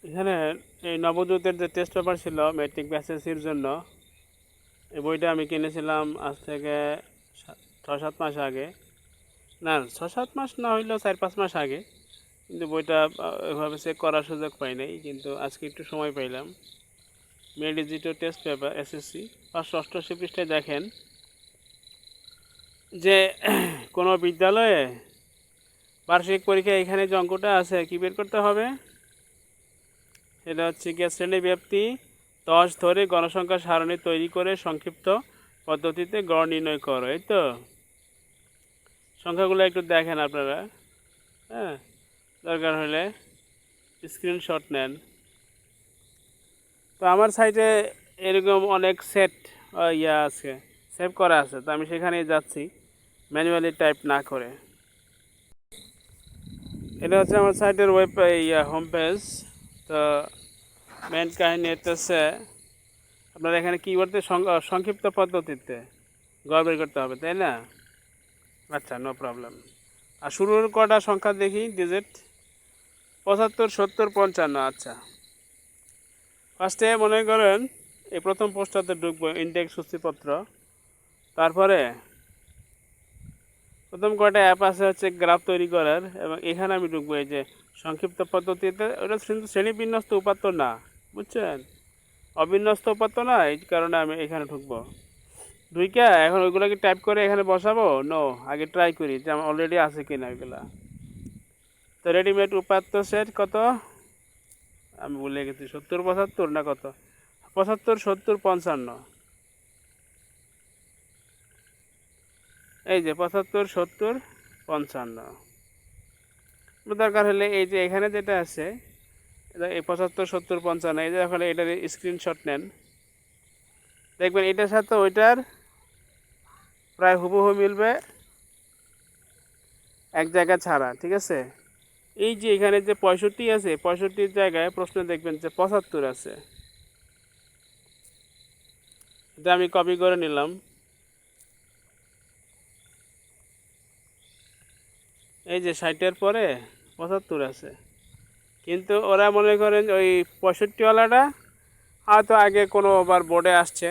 এখানে এই নবদূতের যে টেস্ট পেপার ছিল ম্যাট্রিক এসএসসির জন্য, এই বইটা আমি কিনেছিলাম আজ থেকে 6-7 মাস আগে। না, 6-7 মাস না হইলেও 4-5 মাস আগে। কিন্তু বইটা ওইভাবে চেক করার সুযোগ পাই নাই, কিন্তু আজকে একটু সময় পাইলাম। মে ডিজিটাল টেস্ট পেপার এসএসসি 588 পৃষ্ঠায় দেখেন যে কোনো বিদ্যালয়ে বার্ষিক পরীক্ষায় এখানে যে অঙ্কটা আছে কী বের করতে হবে, এটা হচ্ছে গিয়ে শ্রেণীব্যাপ্তি 10 ধরে গণসংখ্যা সারণী তৈরি করে সংক্ষিপ্ত পদ্ধতিতে গড় নির্ণয় করো। এই তো সংখ্যাগুলো একটু দেখেন আপনারা, হ্যাঁ, দরকার হলে স্ক্রিনশট নেন। তো আমার সাইটে এরকম অনেক সেট আছে, সেভ করা আছে, তো আমি সেখানেই যাচ্ছি ম্যানুয়ালি টাইপ না করে। এটা হচ্ছে আমার সাইটের হোম পেজ। তো মেন কাহিনী হচ্ছে আপনারা এখানে কিবোর্ডে সংক্ষিপ্ত পদ্ধতিতে গড় বের করতে হবে, তাই না? আচ্ছা, নো প্রবলেম। আর শুরুর কটা সংখ্যা দেখি, ডিজিট 75, 70, 55। আচ্ছা, ফার্স্টে মনে করেন এই প্রথম পোস্টটাতে ঢুকবো, ইন্ডেক্স সূচিপত্র। তারপরে প্রথম কয়টা অ্যাপ আছে হচ্ছে গ্রাফ তৈরি করার, এবং এখানে আমি ঢুকবো এই যে সংক্ষিপ্ত পদ্ধতিতে। ওটা কিন্তু শ্রেণীবিন্যস্ত উপাত্ত না, বুঝছেন? অবিন্যস্ত উপাত্ত না, এই কারণে আমি এখানে ঢুকবো। ঢুইকা এখন ওইগুলোকে টাইপ করে এখানে বসাবো? নো, আগে ট্রাই করি যে আমার অলরেডি আছে কিনা এগুলা। তো রেডিমেড উপাত্ত সেট কত, আমি ভুলে গেছি, 70, 75 না কত, 75, 70, 55। এই যে 75, 70, 55। দরকার হলে এই যে এখানে যেটা আছে, এই 75, 70, 55, এই যে ওখানে এটার স্ক্রিনশট নেন, দেখবেন এটার সাথে ওইটার প্রায় হুবহু মিলবে, এক জায়গা ছাড়া, ঠিক আছে? এই যে এখানে যে 65 আছে, 65-র জায়গায় প্রশ্ন দেখবেন যে 75 আছে। এটা আমি কপি করে নিলাম। এই যে 60-এর পরে 75 আছে, কিন্তু ওরা মনে করেন ওই 65-ওয়ালাটা হয়তো আগে কোনো বার বোর্ডে আসছে।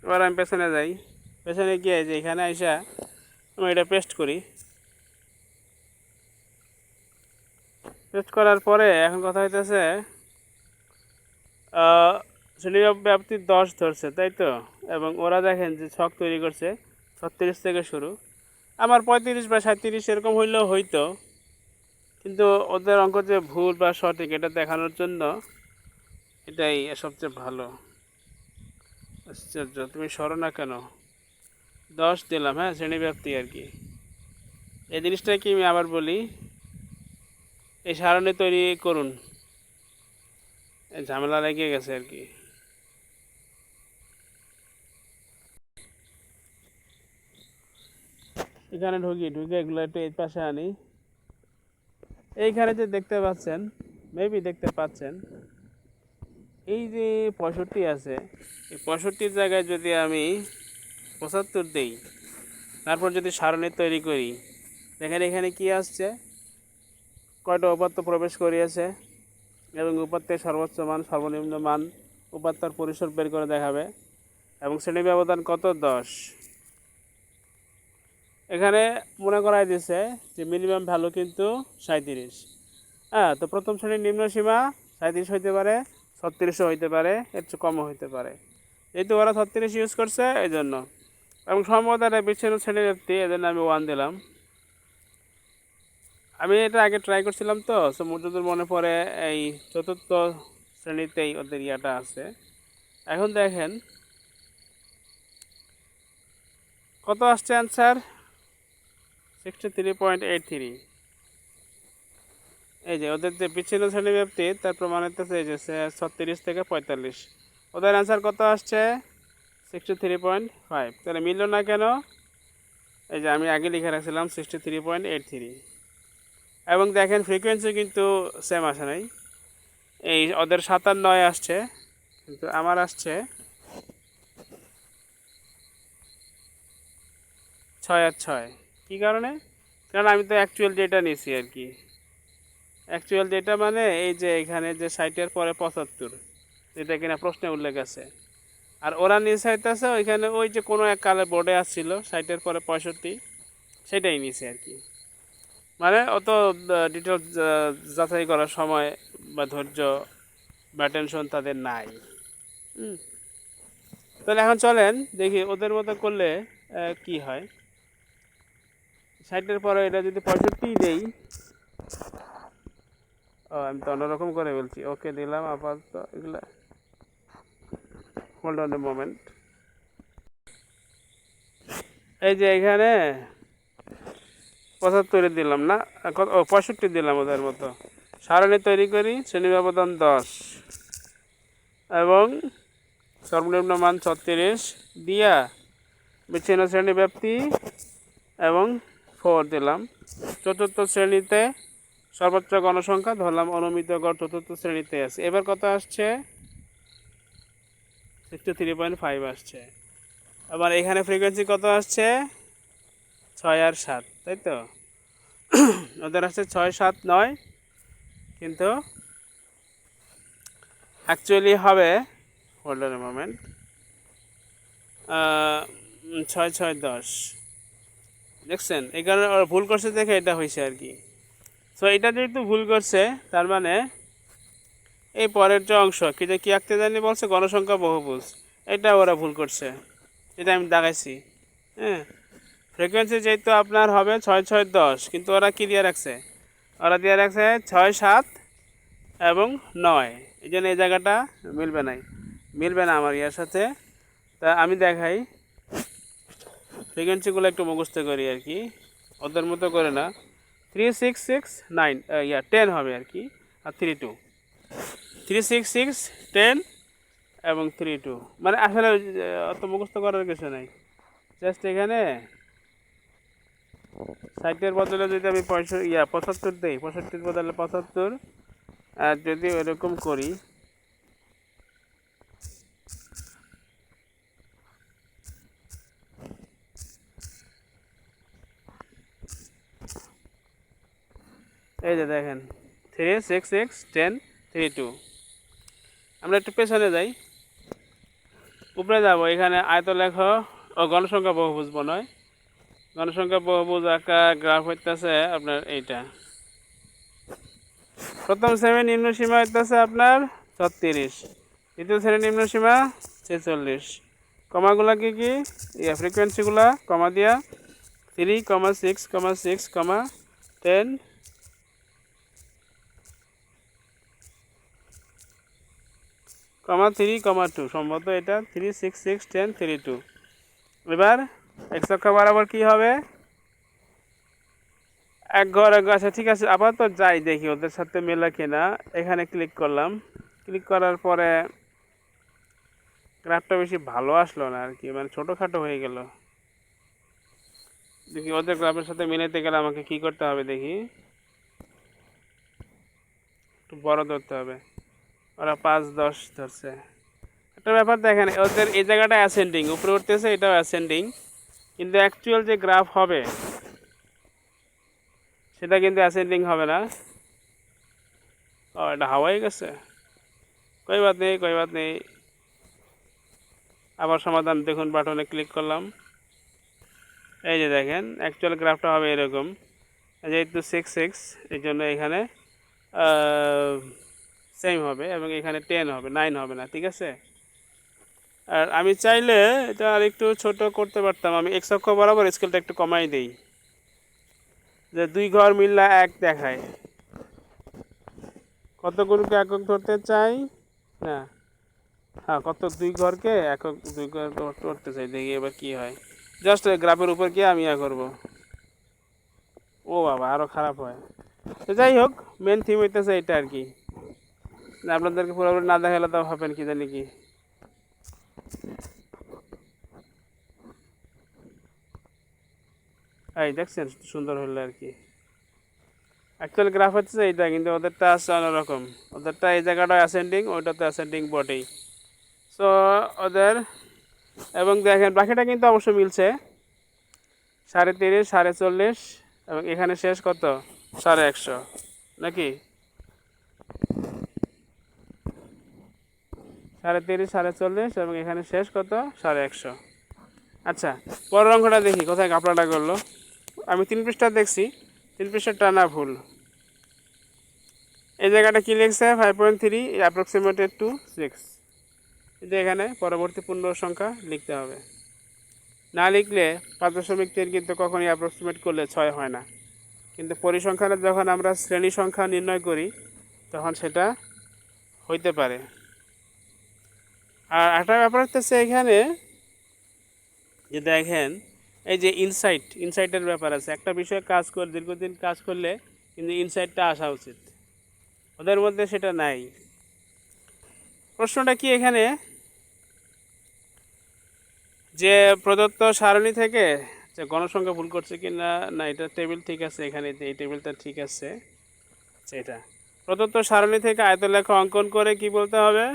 এবার আমি পেছনে যাই, পেছনে গিয়ে যে এখানে আইসা আমি এটা পেস্ট করি। পেস্ট করার পরে এখন কথা হইতেছে শ্রেণীব্যাপ্তি 10 ধরছে, তাই তো? এবং ওরা দেখেন যে ছক তৈরি করছে 36 থেকে শুরু। আমার 35 বা 37 এরকম হইলেও হইতো, কিন্তু ওদের অঙ্ক যে ভুল বা সঠিক এটা দেখানোর জন্য এটাই সবচেয়ে ভালো। আশ্চর্য, তুমি সরো না কেন? 10 দিলাম, হ্যাঁ, শ্রেণীব্যাপ্তি আর কি। এই জিনিসটা কি আমি আবার বলি, এই সারণী তৈরি করুন, ঝামেলা লেগে গেছে আর কি। এখানে ঢুকে এগুলো একটু এই পাশে আনি। এইখানে যে দেখতে পাচ্ছেন, মেবি দেখতে পাচ্ছেন, এই যে 65 আছে, এই 65-র জায়গায় যদি আমি 75 দেই, তারপর যদি সারণী তৈরি করি, দেখেন এখানে কি আসছে, কয়টা উপাত্ত প্রবেশ করিয়েছে এবং উপাত্তের সর্বোচ্চ মান, সর্বনিম্ন মান, উপাত্তর পরিসর বের করে দেখাবে, এবং শ্রেণী ব্যবধান কত, 10। এখানে মনে করাই দিছে যে মিনিমাম ভ্যালু কিন্তু 37। হ্যাঁ, তো প্রথম শ্রেণীর নিম্ন সীমা 37 হইতে পারে, 36ও হইতে পারে, এর চেয়ে কমও হইতে পারে। যেহেতু ওরা 36 ইউজ করছে এই জন্য, এবং সম্ভবত এটা বিচ্ছিন্ন শ্রেণীব্যাপ্তি, এই জন্য আমি 1 দিলাম। আমি এটা আগে ট্রাই করছিলাম, তো সো যতদূর মনে পড়ে এই চতুর্থ শ্রেণীতেই ওদের ইয়াটা আছে। এখন দেখেন কত আসছে অ্যান্সার, 63.83। এই যে ওদের যে বিচ্ছিন্ন শ্রেণীব্যাপ্তি তার প্রমাণ হচ্ছে এই যে 36 থেকে 45, ওদের অ্যান্সার কত আসছে, 63.5। তাহলে মিলল না কেন? এই যে আমি আগে লিখে রাখছিলাম 63.83। এবং দেখেন ফ্রিকোয়েন্সি কিন্তু সেম আসে নাই, এই ওদের 7 আর 9 আসছে, কিন্তু আমার আসছে 6 আর 6। কী কারণে? কারণ আমি তো অ্যাকচুয়াল ডেটা নিয়েছি আর কি। অ্যাকচুয়াল যেটা মানে এই যে এখানে যে 60-এর পরে 75, যেটা কিনা প্রশ্নে উল্লেখ আছে। আর ওরা নিচে হইতেছে ওইখানে ওই যে কোনো এক কালে বোর্ডে আসছিল 60-এর পরে 65, সেটাই নিচে আর কি। মানে অত ডিটেলস যাচাই করার সময় বা ধৈর্য বা টেনশন তাদের নাই। হুম। তাহলে এখন চলেন দেখি ওদের মতো করলে কি হয়। 60-এর পরে এটা যদি 65 দেই, ও আমি তো অন্যরকম করে বলছি। ওকে দিলাম আপাতত এগুলা, হোল্ড অন এ মোমেন্ট। এই যে এখানে 75 দিলাম না, ও 65 দিলাম ওদের মতো। সারণী তৈরি করি, শ্রেণী ব্যবধান 10 এবং সর্বনিম্ন মান 36 দিয়া বিচ্ছিন্ন শ্রেণী ব্যাপ্তি এবং 4 দিলাম। চতুর্থ শ্রেণীতে সর্বোচ্চ গণসংখ্যা ধরলাম অনুমিত গড় চতুর্থ শ্রেণীতে আছে। এবার কত আসছে? 63.5 আসছে। আবার এখানে ফ্রিকোয়েন্সি কত আসছে? 6 আর 7, তাই তো? ওদের আসছে 6, 7, 9, কিন্তু অ্যাকচুয়ালি হবে, হোল্ড অন এ মোমেন্ট, 6, 6, 10। দেখছেন এই কারণে ওরা ভুল করছে দেখে এটা হয়েছে আর কি। সো এটা যেহেতু ভুল করছে, তার মানে এই পরের যে অংশ কি আঁকতে জানি বলছে গণসংখ্যা বহুভুজ, এটা ওরা ভুল করছে। এটা আমি দেখাইছি। হ্যাঁ, ফ্রিকোয়েন্সি যেহেতু আপনার হবে 6, 6, 10, কিন্তু ওরা কি দিয়ে রাখছে? ওরা দিয়ে রাখছে 6, 7 এবং 9। এই জন্য এই জায়গাটা মিলবে না আমার ইয়ার সাথে। তা আমি দেখাই, ফ্রিকোয়েন্সিগুলো একটু মুখস্থ করি আর কি, ওদের মতো করে না। 3, 6, 6, 9, 10 হবে আর কি, আর 3, 2। 3, 6, 6, 10 এবং 3, 2, মানে আসলে অত মুখস্থ করার কিছু নাই। জাস্ট এখানে 60-এর বদলে যদি আমি 75 দিই, 65-র বদলে 75, আর যদি ওরকম করি, এই যে দেখেন 3, 6, 6, 10, 3, 2। আমরা একটু পেছনে যাই, উপরে যাব। এখানে আয়ত লেখ ও গণসংখ্যা বহুভুজ নয়, গণসংখ্যা বহুভুজ আঁকা গ্রাফ হইতেছে আপনার এইটা। প্রথম শ্রেণীর নিম্ন সীমা হইতেছে আপনার 36, দ্বিতীয় শ্রেণীর নিম্ন সীমা 46। কমাগুলা কি কি? ফ্রিকোয়েন্সিগুলা কমা দিয়া 3, 6, 6, 10, 3, 2, সম্ভবত এটা 3, 6, 6, 10, 3, 2। এবার এক্স অক্ষ বরাবর কি হবে? এক ঘর। আচ্ছা ঠিক আছে, আপাতত যাই দেখি ওদের সাথে মেলা কিনা। এখানে ক্লিক করলাম, ক্লিক করার পরে গ্রাফটা বেশি ভালো আসলো না আর কি, মানে ছোটোখাটো হয়ে গেল। দেখি ওদের গ্রাফের সাথে মিলাতে গেলে আমাকে কি করতে হবে দেখি, একটু বড় ধরতে হবে। ওরা 5, 10 ধরছে। একটা ব্যাপার দেখেন, ওদের এই জায়গাটা অ্যাসেন্ডিং, উপরে উঠতেছে, এটাও অ্যাসেন্ডিং, কিন্তু অ্যাকচুয়াল যে গ্রাফ হবে সেটা কিন্তু অ্যাসেন্ডিং হবে না। ও, এটা হাওয়াই গেছে। কই বাত নেই। আবার সমাধান দেখুন, বাটনে ক্লিক করলাম। এই যে দেখেন অ্যাকচুয়াল গ্রাফটা হবে এরকম, যেহেতু 6, 6, এই জন্য এখানে সেম হবে এবং এখানে 10 হবে, 9 হবে না। ঠিক আছে। আর আমি চাইলে এটা আর একটু ছোট করতে পারতাম। আমি এক্স অক্ষ বরাবর স্কেলটা একটু কমাই দিই, যে 2 ঘর মিললা 1 দেখায়। কতগুলোকে একক ধরতে চাই না, হ্যাঁ, 2 ঘরকে একক, 2 ঘর ধরতে চাই। দেখি এবার কি হয়। জাস্ট গ্রাফের উপর গিয়ে আমি করব। ও বাবা, আরও খারাপ হয়। তো যাই হোক, মেন থিম হইতেছে এটা আর কি। আপনাদেরকে পুরোপুরি না দেখালে তো ভাবেন কি জানি কি। এই দেখছেন সুন্দর হলো আর কি। অ্যাকচুয়াল গ্রাফ হচ্ছে এইটা, কিন্তু ওদেরটা আছে অন্যরকম। ওদেরটা এই জায়গাটা অ্যাসেন্ডিং, ওইটাতে অ্যাসেন্ডিং বটেই। সো ওদের, এবং দেখেন বাকিটা কিন্তু অবশ্য মিলছে, 30.5, 40.5, এবং এখানে শেষ কত 150, নাকি? 30.5 40 এবং এখানে শেষ কত 150। আচ্ছা, পরের অঙ্কটা দেখি কোথায় কাপড়াটা করলো। আমি 3 পৃষ্ঠা দেখছি, 3 পৃষ্ঠা টানা ভুল। এই জায়গাটা কি লিখছে 5.3 অ্যাপ্রক্সিমেটেড টু 6। এই যে এখানে পরবর্তী পূর্ণ সংখ্যা লিখতে হবে, না লিখলে 5.3 কিন্তু কখনই অ্যাপ্রক্সিমেট করলে 6 হয় না, কিন্তু পরিসংখ্যানে যখন আমরা শ্রেণী সংখ্যা নির্ণয় করি তখন সেটা হইতে পারে। আর একটা ব্যাপার হচ্ছে এখানে যে দেখেন এই যে ইনসাইটের ব্যাপার আছে। একটা বিষয়ে কাজ করে দীর্ঘদিন কাজ করলে কিন্তু ইনসাইটটা আসা উচিত, ওদের মধ্যে সেটা নাই। প্রশ্নটা কি এখানে যে প্রদত্ত সারণী থেকে যে গণসংখ্যা ভুল করছে কি না, না এটা টেবিল ঠিক আছে, এখানে এই টেবিলটা ঠিক আছে। এটা প্রদত্ত সারণী থেকে আয়তলেখ অঙ্কন করে কি বলতে হবে,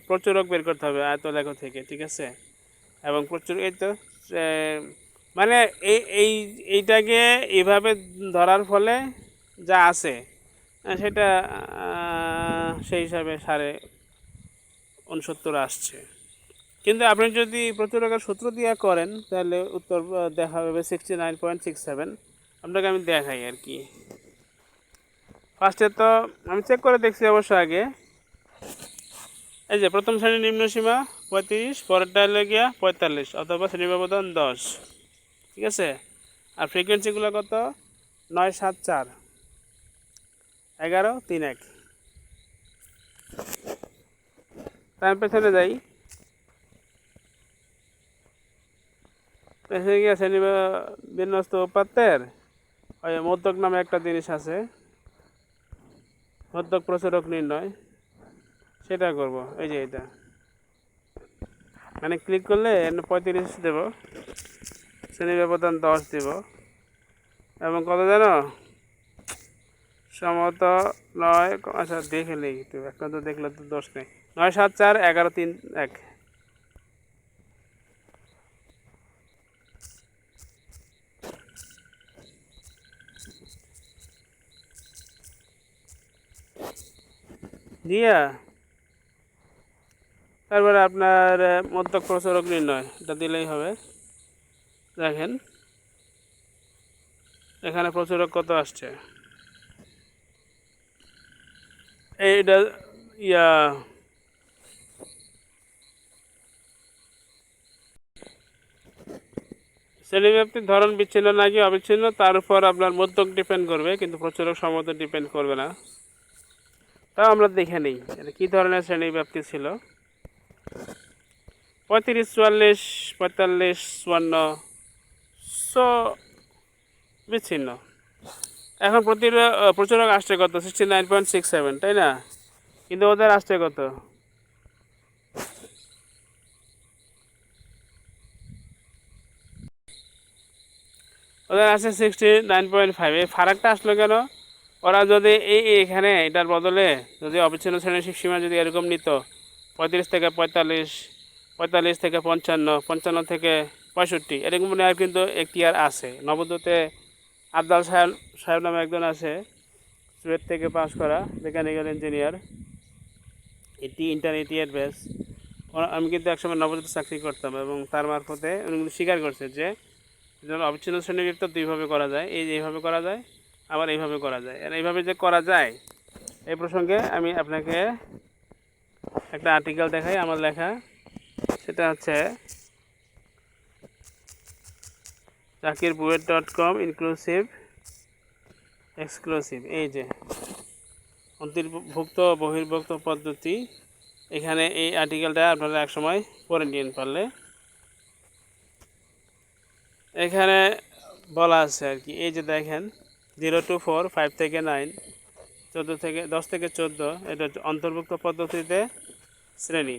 প্রচুরক বের করতে হবে আয়তলেখ থেকে, ঠিক আছে। এবং প্রচুর এই তো মানে এইটাকে এইভাবে ধরার ফলে যা আছে সেটা সেই হিসাবে 69.69 আসছে। কিন্তু আপনি যদি প্রচুরকের সূত্র দিয়ে করেন তাহলে উত্তর দেখা হবে 69.67। আপনাকে আমি দেখাই আর কি। ফার্স্টে তো আমি চেক করে দেখছি অবশ্য আগে। এই যে প্রথম শ্রেণীর নিম্নসীমা 35, পরেরটা হলো গিয়া 45 অথবা শ্রেণী ব্যবধান 10, ঠিক আছে। আর ফ্রিকোয়েন্সিগুলো কত 9 7 4 11 3 1। তার পেছনে যাই, পেছনে গিয়ে শ্রেণী বিন্যস্ত উপাত্তের ওই মধ্যক নামে একটা জিনিস আছে, মধ্যক প্রচুরক নির্ণয়, সেটা করব। এই যে এটা মানে ক্লিক করলে 35 দেব, শ্রেণী ব্যবধান 10 দেব, এবং কত জানো সম্ভবত 9, আচ্ছা দেখে নেই একটু, একটা তো দেখলে তো দোষ নেই। 9 7 4 11 3 1। দিয়া তারপরে আপনার মধ্যক প্রচুরক নির্ণয় এটা দিলেই হবে। দেখেন এখানে প্রচুরক কত আসছে, এইটা ইয়া শ্রেণীব্যাপ্তির ধরন বিচ্ছিন্ন নাকি অবিচ্ছিন্ন তার উপর আপনার মধ্যক ডিপেন্ড করবে, কিন্তু প্রচুরক সম্ভবত ডিপেন্ড করবে না। তাও আমরা দেখে নিই এটা কী ধরনের শ্রেণীব্যাপ্তি ছিল। 35 44 45 54 সো বিচ্ছিন্ন। এখন প্রচুরক আসছে কত 69.67, তাই না? কিন্তু ওদের আসছে কত, ওদের আসছে 69.5। এই ফারাকটা আসলো কেন? ওরা যদি এখানে এটার বদলে যদি অবিচ্ছিন্ন শ্রেণীর সীমা যদি এরকম নিত 35 থেকে 45, 45 থেকে 55, 55 থেকে 65 এরকম নেওয়ার কিন্তু এখতিয়ার আছে। নবোদয়তে আবদাল সাহেব নামে একজন আছে, চুয়েট থেকে পাস করা মেকানিক্যাল ইঞ্জিনিয়ার, এটি ইন্টারমিডিয়েট বেস। আমি কিন্তু একসময় নবোদয়তে চাকরি করতাম এবং তার মারফতে উনি কিন্তু স্বীকার করছে যে অবিচ্ছিন্ন শ্রেণীবৃত্ত দুইভাবে করা যায়, এইভাবে করা যায়, আবার এইভাবে করা যায়। আর এইভাবে যে করা যায় এই প্রসঙ্গে আমি আপনাকে একটা আর্টিকেল দেখাই আমার লেখা, সেটা হচ্ছে zakirbuet.com ইনক্লুসিভ এক্সক্লুসিভ। এই যে অন্তর্ভুক্ত বহির্ভুক্ত পদ্ধতি, এখানে এই আর্টিকেলটা আপনারা একসময় পড়ে নিন পারলে। এখানে বলা আছে আর কি, এই যে দেখেন 0 to 4, 5 থেকে 9, 14 থেকে 10 থেকে 14, এটা অন্তর্ভুক্ত পদ্ধতিতে শ্রেণী।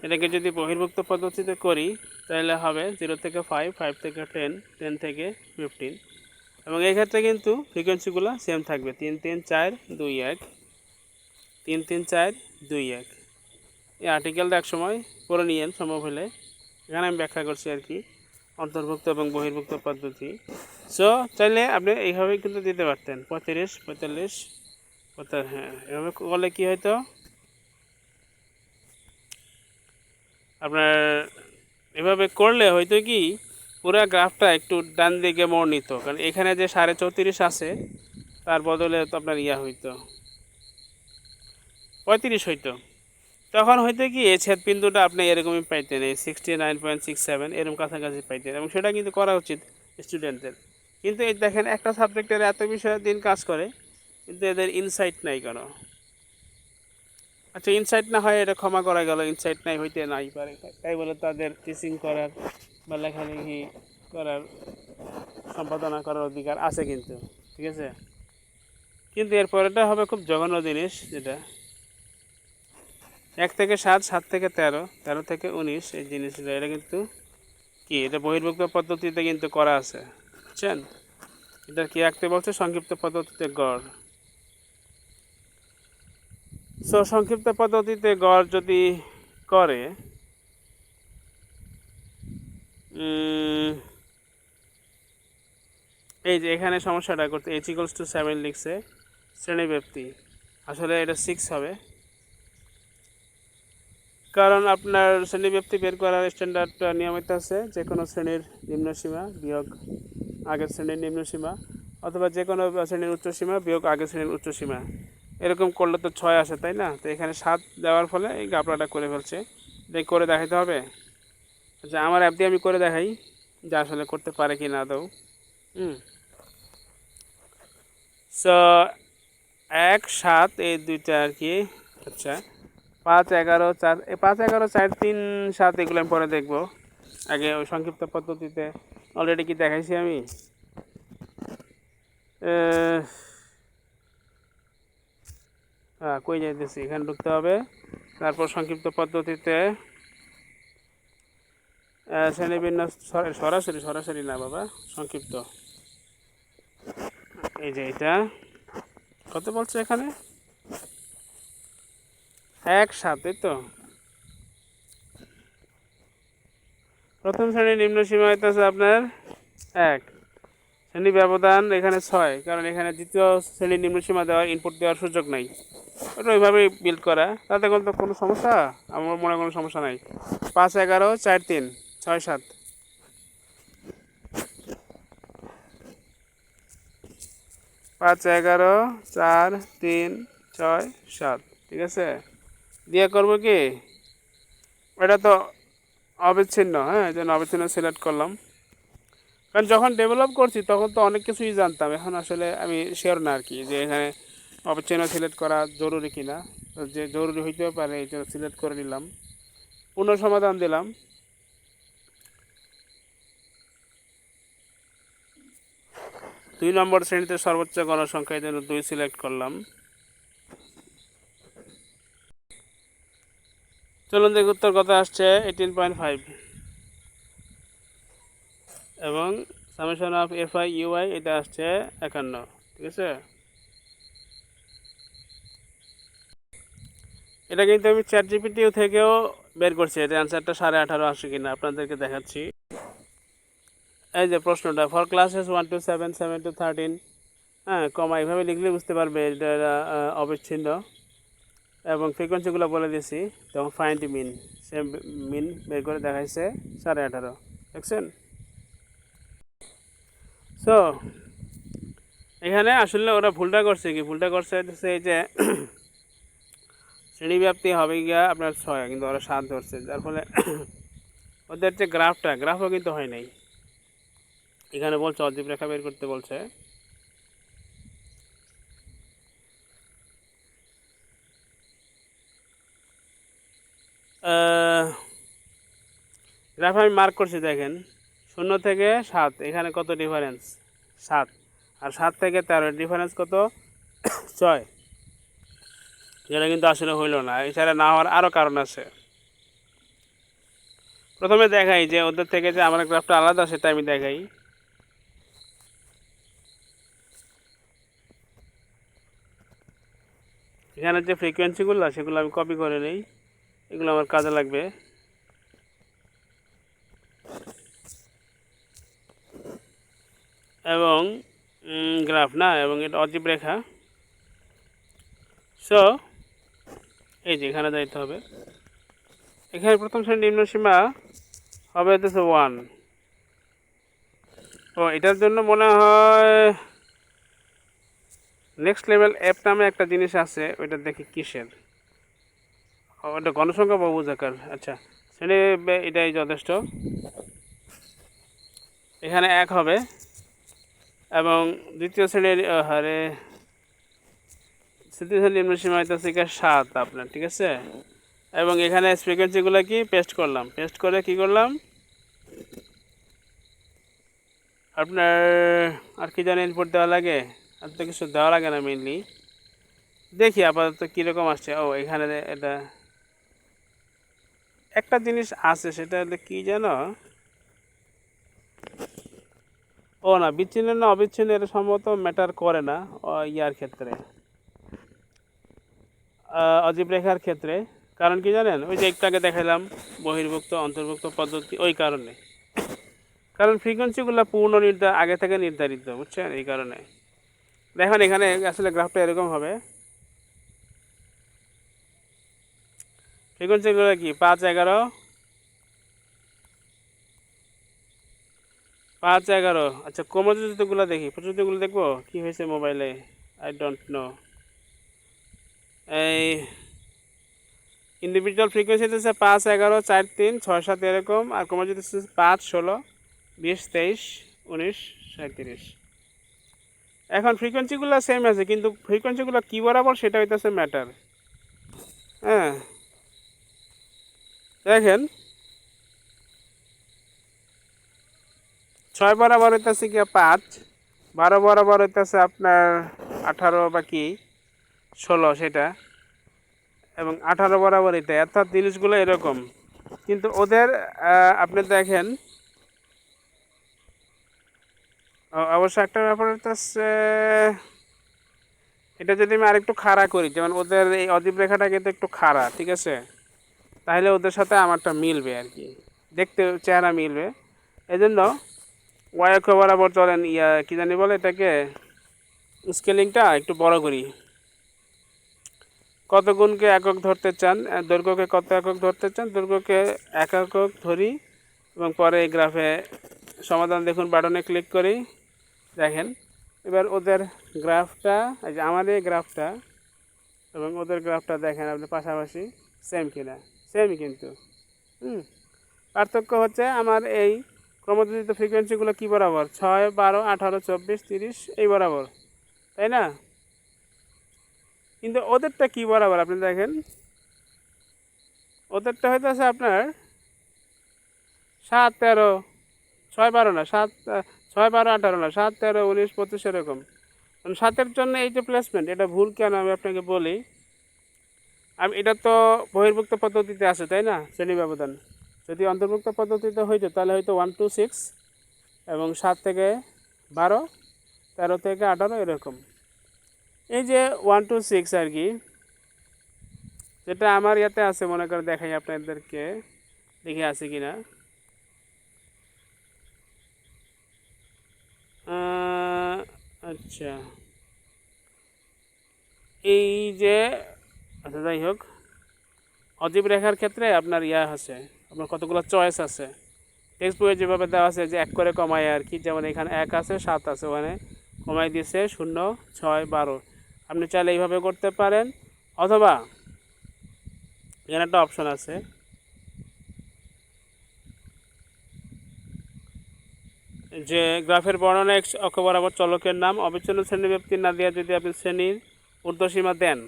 এটাকে যদি বহির্ভুক্ত পদ্ধতিতে করি তাহলে হবে 0 থেকে 5, 5 থেকে 10, 10 থেকে 15। এবং এই ক্ষেত্রে কিন্তু ফ্রিকোয়েন্সিগুলো সেম থাকবে 3 3 4 2 1, 3 3 4 2 1। এই আর্টিকেলটা একসময় পড়ে নিয়েন সম্ভব হলে, এখানে আমি ব্যাখ্যা করছি আর কি অন্তর্ভুক্ত এবং বহির্ভুক্ত পদ্ধতি। সো চাইলে আপনি এইভাবেই কিন্তু দিতে পারতেন 35 45 হ্যাঁ, এভাবে করলে কী হয়তো আপনার এভাবে করলে হয়তো কি পুরো গ্রাফটা একটু ডান দিকে মোড় নিত, কারণ এখানে যে 34.5 আছে তার বদলে তো আপনার ইয়া হইতো 35 হইতো, তখন হয়তো কি এই ছেদবিন্দুটা আপনি এরকমই পাইতেন, এই 69.67 এরকম কাছাকাছি পাইতেন, এবং সেটা কিন্তু করা উচিত স্টুডেন্টদের। কিন্তু এই দেখেন একটা সাবজেক্টের এত বিষয় দিন কাজ করে কিন্তু এদের ইনসাইট নাই কেন? আচ্ছা, ইনসাইট না হয় এটা ক্ষমা করা গেল, ইনসাইট নাই হইতে নাই পারে, তাই বলে তাদের টিচিং করার বা লেখালেখি করার সম্পাদনা করার অধিকার আছে কিন্তু, ঠিক আছে। কিন্তু এরপরেটা হবে খুব জঘন্য জিনিস, যেটা 1 থেকে 7, 7 থেকে 13, 13 থেকে 19, এই জিনিসটা এটা কিন্তু কি, এটা বহির্ভুক্ত পদ্ধতিতে কিন্তু করা আছে, বুঝছেন? এটা কি আঁকতে বলছে? সংক্ষিপ্ত পদ্ধতিতে গড়। সো সংক্ষিপ্ত পদ্ধতিতে গড় যদি করে, এই যে এখানে সমস্যাটা করতে h=7 লিখছে, শ্রেণীব্যাপ্তি আসলে এটা 6 হবে, কারণ আপনার শ্রেণীব্যাপ্তি বের করার স্ট্যান্ডার্ড নিয়মিত আছে, যে কোনো শ্রেণীর নিম্নসীমা বিয়োগ আগের শ্রেণীর নিম্নসীমা, অথবা যে কোনো শ্রেণীর উচ্চসীমা বিয়োগ আগের শ্রেণীর উচ্চসীমা, এরকম করলে তো 6 আসে, তাই না? তো এখানে 7 দেওয়ার ফলে এই গাপলাটা করে ফেলছে। এটা করে দেখাইতে হবে। আচ্ছা, আমার অ্যাপ দিয়ে আমি করে দেখাই যে আসলে করতে পারে কি না আদৌ। সো 1, 7 এই দুইটা আর কি। আচ্ছা, 5, 11, 4, 5, 11, 4, 3, 7 এগুলো আমি পরে দেখবো। আগে ওই সংক্ষিপ্ত পদ্ধতিতে অলরেডি কি দেখাইছি আমি। কই যাইতেছি, এখানে ঢুকতে হবে, তারপর সংক্ষিপ্ত পদ্ধতিতে শ্রেণীবিন্যাস, সরাসরি সরাসরি না বাবা, সংক্ষিপ্ত। এই যে এটা কত বলছে এখানে, 1, 7, এই তো প্রথম শ্রেণীর নিম্ন সীমা হইতেছে আপনার 1, শ্রেণী ব্যবধান এখানে 6, কারণ এখানে দ্বিতীয় শ্রেণীর নিম্ন সীমা দেওয়ার ইনপুট দেওয়ার সুযোগ নাই। ওটা ওইভাবেই বিল্ড করা, তাতে কোনো সমস্যা আমার মনে কোনো সমস্যা নাই। 5, 11, 4, 3, 6, 7, 5, 11, 4, 3, 6, 7, ঠিক আছে। দিয়ে করবো কি, এটা তো অবিচ্ছিন্ন, হ্যাঁ, এই জন্য অবিচ্ছিন্ন সিলেক্ট করলাম, কারণ যখন ডেভেলপ করছি তখন তো অনেক কিছুই জানতাম, এখন আসলে আমি শিওর না আর কি যে এখানে অবিচ্ছিন্ন সিলেক্ট করা জরুরি কিনা। তো যে জরুরি হইতেও পারে এই জন্য সিলেক্ট করে নিলাম, পূর্ণ সমাধান দিলাম। 2 নম্বর শ্রেণীতে সর্বোচ্চ গণসংখ্যা, এই জন্য 2 সিলেক্ট করলাম। চলুন দেখি উত্তর কত আসছে, 18.5, এবং সামেশন অফ FI UI এটা আসছে 51, ঠিক আছে। এটা কিন্তু আমি ChatGPT থেকেও বের করছি, এটা অ্যান্সারটা 18.5 আসে কিনা আপনাদেরকে দেখাচ্ছি। এই যে প্রশ্নটা, ফর ক্লাসেস 1 to 7, 7 to 13, হ্যাঁ, কমা এইভাবে লিখলে বুঝতে পারবে এটা অবিচ্ছিন্ন, এবং ফ্রিকোয়েন্সিগুলো বলে দিয়েছি, তখন ফাইন্ড মিন, সে মিন বের করে দেখাইছে 18.5, দেখছেন। সো এখানে আসলে ওরা ভুলটা করছে কি, ভুলটা করছে এই যে শ্রেণীব্যাপ্তি হবে গিয়া আপনার 6, কিন্তু ওরা 7 ধরছে, যার ফলে ওদের যে গ্রাফও কিন্তু হয় নাই। এখানে বলছে অজীব রেখা বের করতে বলছে, গ্রাফ আমি মার্ক করছি, দেখেন 0 থেকে 7 এখানে কত ডিফারেন্স, 7, আর 7 থেকে 13 ডিফারেন্স কত, 6, যেটা কিন্তু আসলে হইল না। এছাড়া না হওয়ার আরও কারণ আছে। প্রথমে দেখাই যে ওদের থেকে যে আমার গ্রাফটা আলাদা, সেটা আমি দেখাই। এখানে যে ফ্রিকোয়েন্সিগুলো সেগুলো আমি কপি করে নিই, এগুলো আমার কাজে লাগবে। এবং গ্রাফ না, এবং এটা অজীব রেখা। সো এই যে এখানে যাইতে হবে, এখানে প্রথম শ্রেণীর নিম্ন সীমা হবে হচ্ছে 1। ও এটার জন্য মনে হয় নেক্সট লেভেল অ্যাপ নামে একটা জিনিস আছে, ওইটা দেখি কিসের। ওটা গণসংখ্যা বহুভুজাকার। আচ্ছা, শ্রেণী এটাই যথেষ্ট। এখানে 1 হবে এবং দ্বিতীয় শ্রেণীর হারে তৃতীয় শ্রেণীর নিম্ন সীমা হইতেছে 7 আপনার, ঠিক আছে। এবং এখানে ফ্রিকোয়েন্সিগুলো কি পেস্ট করলাম, পেস্ট করে কি করলাম আপনার আর কি জানি ইনপুট দেওয়া লাগে, আর তো কিছু দেওয়া লাগে না মেইনলি। দেখি আপাতত কীরকম আসছে। ও এখানে এটা একটা জিনিস আছে, সেটা হলে কী জানো, ও না বিচ্ছিন্ন না অবিচ্ছিন্ন এটা সম্ভবত ম্যাটার করে না ইয়ার ক্ষেত্রে, অজীব রেখার ক্ষেত্রে। কারণ কি জানেন, ওই যে একটু আগে দেখালাম বহির্ভুক্ত অন্তর্ভুক্ত পদ্ধতি, ওই কারণে। কারণ ফ্রিকোয়েন্সিগুলো পূর্ণ আগে থেকে নির্ধারিত, বুঝছেন, এই কারণে। দেখেন এখানে আসলে গ্রাফটা এরকম হবে। ফ্রিকোয়েন্সিগুলো কি 5, 11, 5, 11। আচ্ছা, ক্রমযুক্তগুলো দেখি, প্রযুক্তিগুলো দেখবো কি হয়েছে মোবাইলে, আই ডোন্ট নো। এই ইন্ডিভিজুয়াল ফ্রিকোয়েন্সি হচ্ছে 5, 11, 4, 3, 6, 7 এরকম। আর ক্রমযুক্ত হচ্ছে 5, 16, 20, 23, 19, 37। এখন ফ্রিকোয়েন্সিগুলো সেম আছে, কিন্তু ফ্রিকোয়েন্সিগুলো কী বরাবর সেটা হইতেছে ম্যাটার। হ্যাঁ, দেখেন 6 বরাবর হইতেছে কি 5, 12 বরাবর হইতেছে আপনার 18 বা কি 16 সেটা, এবং 18 বরাবর এটা, অর্থাৎ জিনিসগুলো এরকম। কিন্তু ওদের আপনি দেখেন অবশ্য একটা ব্যাপার হচ্ছে, এটা যদি আমি আরেকটু খাড়া করি, যেমন ওদের এই অজীব রেখাটা কিন্তু একটু খাড়া, ঠিক আছে, তাহলে ওদের সাথে আমারটা মিলবে আর কি, দেখতে চেহারা মিলবে। এই জন্য ওয়াই অক্ষ বরাবর চলেন, কি জানি বলে এটাকে, স্কেলিংটা একটু বড় করি। কত গুণকে একক ধরতে চান, দৈর্ঘ্যকে কত একক ধরতে চান, দৈর্ঘ্যকে 1 একক ধরি, এবং পরে এই গ্রাফে সমাধান দেখুন বাটনে ক্লিক করি। দেখেন এবার ওদের গ্রাফটা, এই যে আমাদের এই গ্রাফটা এবং ওদের গ্রাফটা দেখেন আপনি পাশাপাশি সেম কিনা, সেমই কিন্তু। পার্থক্য হচ্ছে আমার এই ক্রমযোজিত ফ্রিকোয়েন্সিগুলো কী বরাবর, 6, 12, 18, 24, 30 এই বরাবর, তাই না। কিন্তু ওদেরটা কী বরাবর আপনি দেখেন, ওদেরটা হইতেছে আপনার 7, 13, 6, 12 না, 7, 6, 12, 18 না, 7, 13, 19, 25 এরকম। 7-এর জন্য এই যে প্লেসমেন্ট, এটা ভুল কেন আমি আপনাকে বলি। এটা তো বহির্ভুক্ত পদ্ধতিতে আছে, তাই না, শ্রেণী ব্যবধান। যদি অন্তর্ভুক্ত পদ্ধতিতে হইতো তাহলে হয়তো 1 to 6 এবং 7 থেকে 12, 13 থেকে 18 এরকম। এই যে 1 to 6 আর কি, যেটা আমার ইয়াতে আছে, মনে করে দেখাই আপনাদেরকে, দেখে আছে কিনা। আচ্ছা, এই যে, আচ্ছা যাই হোক, অজীব রেখার ক্ষেত্রে আপনার আছে, আপনার কতগুলো চয়েস আছে। টেক্সট বইয়ে যেভাবে দেওয়া আছে যে 1 করে কমায় আর কি, যেমন এখানে 1 আছে, 7 আছে, ওখানে কমাই দিয়েছে 0, 6, 12। আপনি চাইলে এইভাবে করতে পারেন, অথবা এখানে একটা অপশন আছে, যে গ্রাফের বর্ণনা x অক্ষ বরাবর চলকের নাম অবিচ্ছিন্ন শ্রেণীব্যাপ্তি না দিয়ে যদি আপনি শ্রেণীর ঊর্ধ্বসীমা দেন,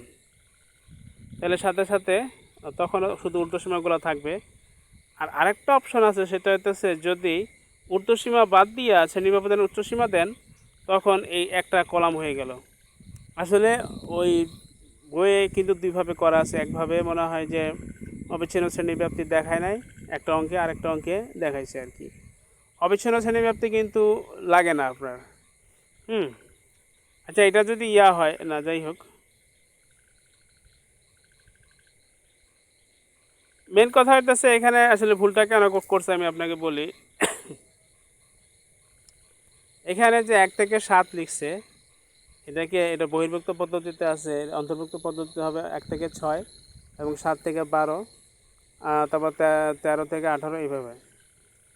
তাহলে সাথে সাথে তখন শুধু ঊর্ধ্বসীমাগুলো থাকবে। আর আরেকটা অপশন আছে, সেটা হইতেছে যদি ঊর্ধ্বসীমা বাদ দিয়ে শ্রেণী ব্যবধানের উচ্চসীমা দেন, তখন এই একটা কলাম হয়ে গেল। আসলে ওই বইয়ে কিন্তু দুইভাবে করা আছে, একভাবে মনে হয় যে অবিচ্ছিন্ন শ্রেণীব্যাপ্তি দেখায় নাই একটা অঙ্কে, আরেকটা অঙ্কে দেখাইছে আর কি। অবিচ্ছিন্ন শ্রেণীব্যাপ্তি কিন্তু লাগে না আপনার। আচ্ছা, এটা যদি হয় না, যাই হোক, মেন কথা হইতেছে এখানে আসলে ভুলটা কেন করছে আমি আপনাকে বলি। এখানে যে 1 থেকে 7 লিখছে, এটা বহির্ভুক্ত পদ্ধতিতে আছে, অন্তর্ভুক্ত পদ্ধতিতে হবে 1 থেকে 6 এবং 7 থেকে 12, তারপর 13 থেকে 18 এইভাবে।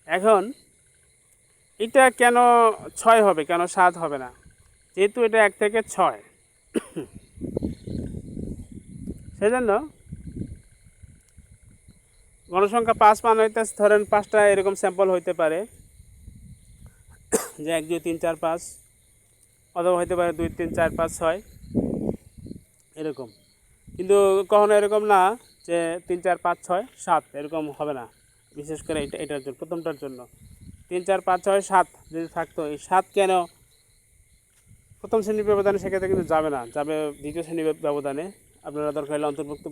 এখন এটা কেন 6 হবে, কেন 7 হবে না? যেহেতু এটা 1 থেকে 6, সেজন্য গণসংখ্যা 5 মান হইতে ধরেন 5টা এরকম স্যাম্পল হইতে পারে, যে 1 2 3 4 5, অথবা হইতে পারে 2 3 4 5 6 এরকম। কিন্তু কখনো এরকম না যে 3 4 5 6 7 এরকম হবে না। বিশেষ করে এটার জন্য, প্রথমটার জন্য 3 4 5 6 7 যদি থাকতো, এই 7 কেন প্রথম শ্রেণীর ব্যবধানে, সেক্ষেত্রে কিন্তু যাবে না, যাবে দ্বিতীয় শ্রেণীর ব্যবধানে। আপনারা দরকার হলে অন্তর্ভুক্ত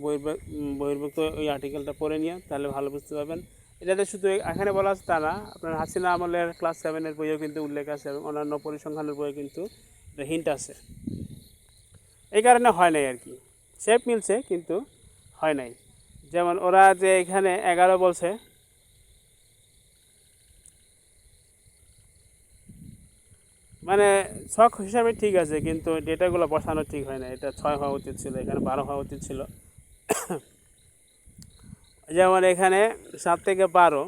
বহির্ভুক্ত ওই আর্টিকেলটা পড়ে নিয়ে তাহলে ভালো বুঝতে পারবেন। এটাতে শুধু এখানে বলা আছে তা না, আপনার হাসিনা আমলের ক্লাস 7-এর বইয়েও কিন্তু উল্লেখ আছে, এবং অন্যান্য পরিসংখ্যানের বইয়ে কিন্তু হিন্ট আছে। এই কারণে হয় নাই আর কি, শেপ মিলছে কিন্তু হয় নাই। যেমন ওরা যে এখানে 11 বলছে, মানে ছক হিসাবে ঠিক আছে, কিন্তু ডেটাগুলো বসানো ঠিক হয় না। এটা 6 হওয়া উচিত ছিল, এখানে 12 হওয়া উচিত ছিল। যেমন এখানে 7 থেকে 12,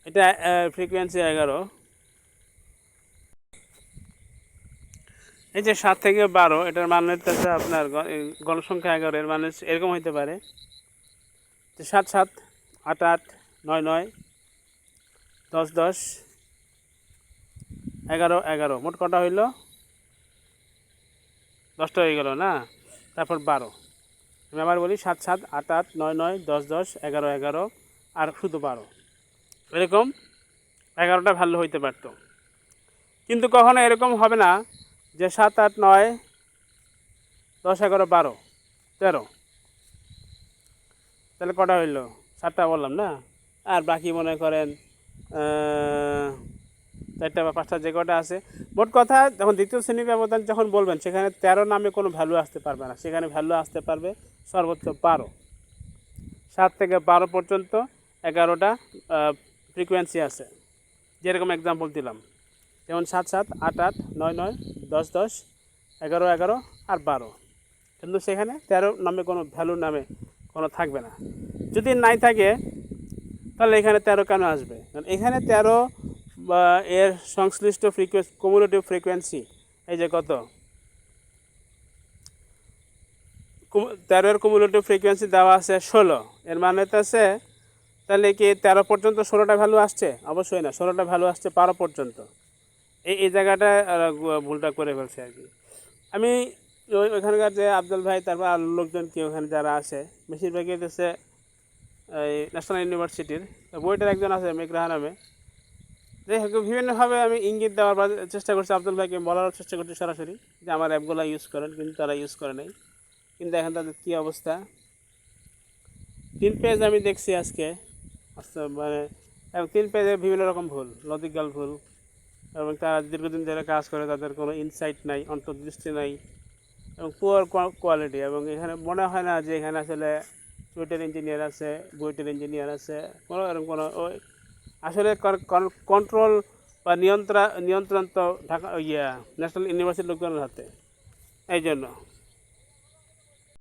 এটা ফ্রিকোয়েন্সি 11। এই যে 7 থেকে 12, এটার মান হচ্ছে আপনার গণসংখ্যা 11, এর মানে এরকম হইতে পারে যে 7 7 8 8 9 9 10 10 11 11, মোট কটা হইল? 10টা হয়ে গেল না? তারপর 12, আমি আবার বলি 7 7 8 8 9 9 10 10 11 11, আর শুধু 12, এরকম 11টা ভ্যালু হইতে পারত। কিন্তু কখনো এরকম হবে না যে 7 8 9 10 11 12 13, তাহলে কটা হইল? 7টা বললাম না, আর বাকি মনে করেন 4টা বা 5টা যে কটা আছে। মোট কথা যখন দ্বিতীয় শ্রেণীর ব্যবধান যখন বলবেন, সেখানে 13 নামে কোনো ভ্যালু আসতে পারবে না, সেখানে ভ্যালু আসতে পারবে সর্বোচ্চ 12। 7 থেকে 12 পর্যন্ত 11টা ফ্রিকোয়েন্সি আছে, যেরকম এক্সাম্পল দিলাম। যেমন 7 7 8 8 9 9 10 10 11 11 আর 12, কিন্তু সেখানে 13 নামে কোনো ভ্যালু নামে কোনো থাকবে না। যদি নাই থাকে তাহলে এখানে 13 কেন আসবে? কারণ এখানে 13 বা এর সংশ্লিষ্ট ফ্রিকোয়েন্সি, কুমুলেটিভ ফ্রিকোয়েন্সি, এই যে কত 13 এর কুমুলেটিভ ফ্রিকোয়েন্সি দেওয়া আছে 16, এর মানে হচ্ছে তাহলে কি 13 পর্যন্ত 16টা ভ্যালু আসছে? অবশ্যই না, 16টা ভ্যালু আসছে 12 পর্যন্ত। এই জায়গাটা ভুলটা করে ফেলছে আর কি। আমি ওইখানকার যে আব্দুল ভাই, তারপর আর লোকজন কি ওখানে যারা আছে, বেশিরভাগই হচ্ছে এই ন্যাশনাল ইউনিভার্সিটির বইটার একজন আছে মেঘরাহা নামে। যাই হোক, বিভিন্নভাবে আমি ইঙ্গিত দেওয়ার চেষ্টা করছি, আব্দুল ভাইকে বলার চেষ্টা করছি সরাসরি যে আমার অ্যাপগুলো ইউজ করেন, কিন্তু তারা ইউজ করে নাই। কিন্তু এখন তাদের কী অবস্থা, 3 পেজ আমি দেখছি আজকে, মানে 3 পেজে বিভিন্ন রকম ভুল, লজিক্যাল ভুল, এবং তারা দীর্ঘদিন ধরে কাজ করে, তাদের কোনো ইনসাইট নাই, অন্তর্দৃষ্টি নাই, এবং পুয়ার কোয়ালিটি। এবং এখানে মনে হয় না যে এখানে আসলে সুইটের ইঞ্জিনিয়ার আছে, বুয়েটের ইঞ্জিনিয়ার আছে, কোনো এরকম কোনো ওই আসলে কন্ট্রোল বা নিয়ন্ত্রণ তো ঢাকা ন্যাশনাল ইউনিভার্সিটির লোকজনের হাতে। এই জন্য